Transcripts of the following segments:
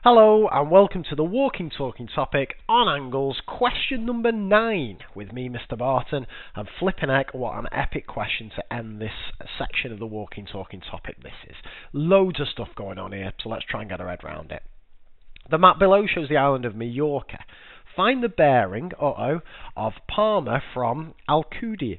Hello and welcome to the Walking Talking topic on angles, question number 9 with me, Mr. Barton, and flipping heck, what an epic question to end this section of the Walking Talking topic this is. Loads of stuff going on here, so let's try and get our head around it. The map below shows the island of Majorca. Find the bearing, of Palma from Alcudia,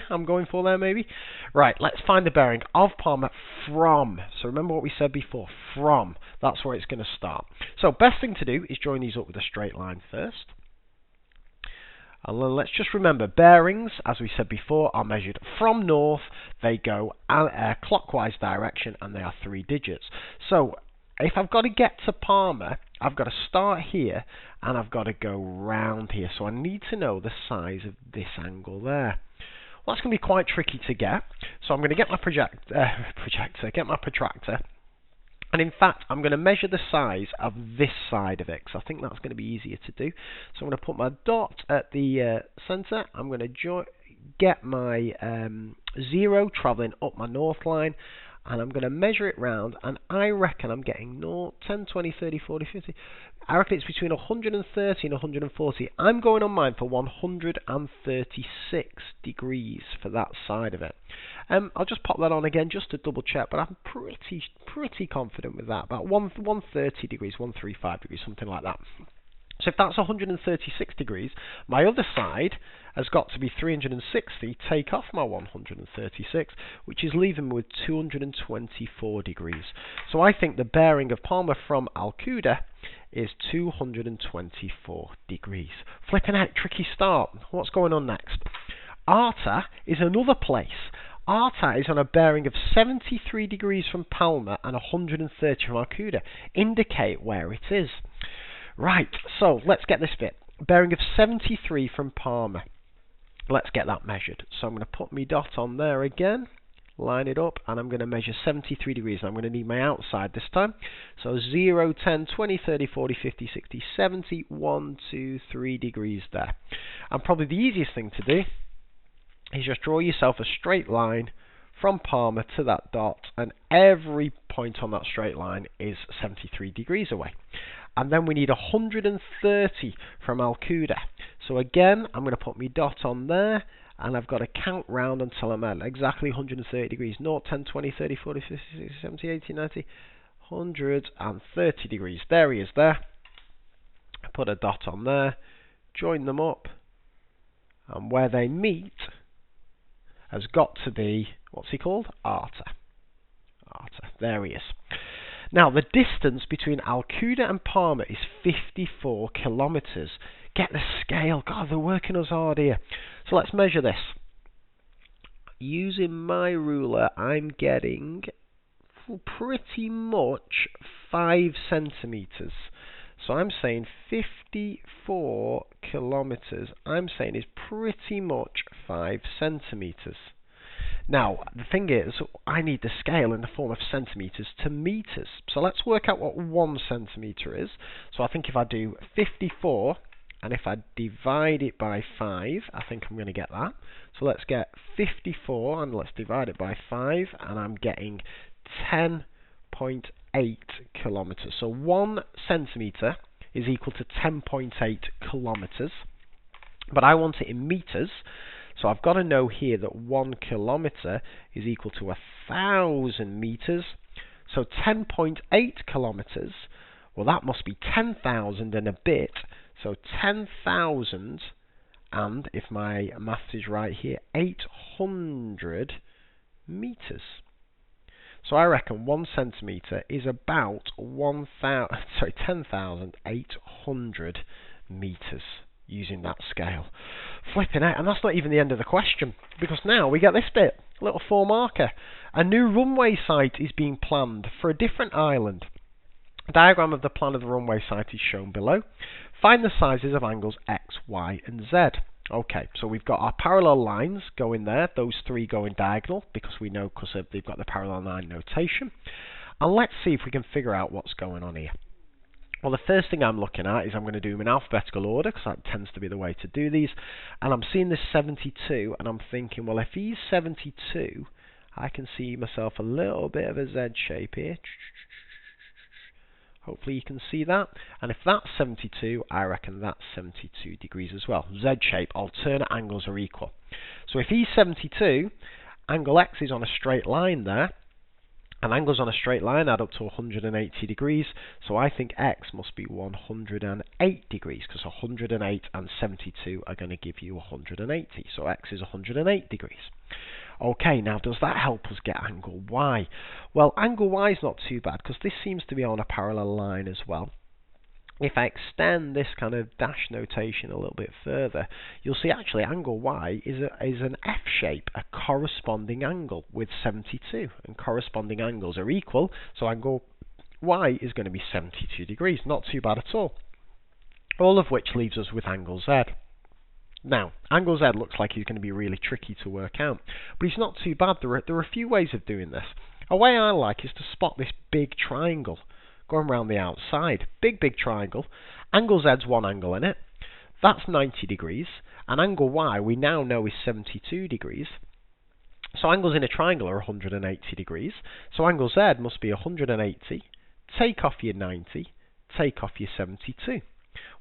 I'm going for there maybe. Right, let's find the bearing of Palma from. So remember what we said before, from. That's where it's going to start. So best thing to do is join these up with a straight line first. And then let's just remember, bearings, as we said before, are measured from north. They go clockwise direction and they are 3 digits. So if I've got to get to Palma, I've got to start here and I've got to go round here. So I need to know the size of this angle there. Well, that's going to be quite tricky to get. So I'm going to get my protractor. And in fact, I'm going to measure the size of this side of it, because I think that's going to be easier to do. So I'm going to put my dot at the centre. I'm going to get my 0 travelling up my north line. And I'm going to measure it round, and I reckon I'm getting 10, 20, 30, 40, 50. I reckon it's between 130 and 140. I'm going on mine for 136 degrees for that side of it. I'll just pop that on again just to double check, but I'm pretty confident with that. About 130 degrees, 135 degrees, something like that. So if that's 136 degrees, my other side has got to be 360, take off my 136, which is leaving me with 224 degrees. So I think the bearing of Palma from Alcudia is 224 degrees. Flipping out, tricky start. What's going on next? Arta is another place. Arta is on a bearing of 73 degrees from Palma and 130 from Alcudia. Indicate where it is. Right, so let's get this bit. Bearing of 73 from Palma. Let's get that measured. So I'm going to put my dot on there again, line it up, and I'm going to measure 73 degrees. I'm going to need my outside this time. So 0, 10, 20, 30, 40, 50, 60, 70, 1, 2, 3 degrees there. And probably the easiest thing to do is just draw yourself a straight line from Palma to that dot, and every point on that straight line is 73 degrees away. And then we need 130 from Alcudia. So again, I'm going to put my dot on there, and I've got to count round until I'm at exactly 130 degrees. 0, 10, 20, 30, 40, 50, 60, 70, 80, 90, 130 degrees. There he is there. I put a dot on there, join them up, and where they meet has got to be, what's he called? Arta. There he is. Now, the distance between Alcudia and Palma is 54 kilometres. Get the scale. God, they're working us hard here. So let's measure this. Using my ruler, I'm getting pretty much 5 centimetres. So I'm saying 54 kilometres, I'm saying, is pretty much 5 centimetres. Now, the thing is, I need the scale in the form of centimetres to metres. So let's work out what 1 centimetre is. So I think if I do 54, and if I divide it by 5, I think I'm going to get that. So let's get 54, and let's divide it by 5, and I'm getting 10.8 kilometres. So 1 centimetre is equal to 10.8 kilometres. But I want it in metres. So I've got to know here that 1 kilometre is equal to 1,000 metres. So 10.8 kilometres, well, that must be 10,000 and a bit. So 10,000, and if my maths is right here, 800 metres. So I reckon 1 centimetre is about 10,800 metres. Using that scale. Flipping out, and that's not even the end of the question, because now we get this bit, a little 4 marker. A new runway site is being planned for a different island. A diagram of the plan of the runway site is shown below. Find the sizes of angles X, Y and Z. Okay, so we've got our parallel lines going there, those 3 going diagonal, because we know they've got the parallel line notation. And let's see if we can figure out what's going on here. Well, the first thing I'm looking at is I'm going to do them in alphabetical order, because that tends to be the way to do these. And I'm seeing this 72, and I'm thinking, well, if he's 72, I can see myself a little bit of a Z shape here. Hopefully you can see that. And if that's 72, I reckon that's 72 degrees as well. Z shape, alternate angles are equal. So if he's 72, angle X is on a straight line there. And angles on a straight line add up to 180 degrees. So I think X must be 108 degrees, because 108 and 72 are going to give you 180. So X is 108 degrees. Okay, now does that help us get angle Y? Well, angle Y is not too bad, because this seems to be on a parallel line as well. If I extend this kind of dash notation a little bit further, you'll see actually angle Y is an F shape, a corresponding angle with 72. And corresponding angles are equal, so angle Y is going to be 72 degrees. Not too bad at all. All of which leaves us with angle Z. Now, angle Z looks like he's going to be really tricky to work out, but he's not too bad. There are a few ways of doing this. A way I like is to spot this big triangle going around the outside. Big triangle. Angle Z's one angle in it. That's 90 degrees. And angle Y we now know is 72 degrees. So angles in a triangle are 180 degrees. So angle Z must be 180. Take off your 90. Take off your 72.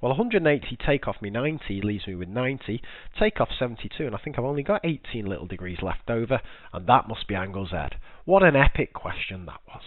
Well, 180 take off me 90 leaves me with 90. Take off 72 and I think I've only got 18 little degrees left over. And that must be angle Z. What an epic question that was.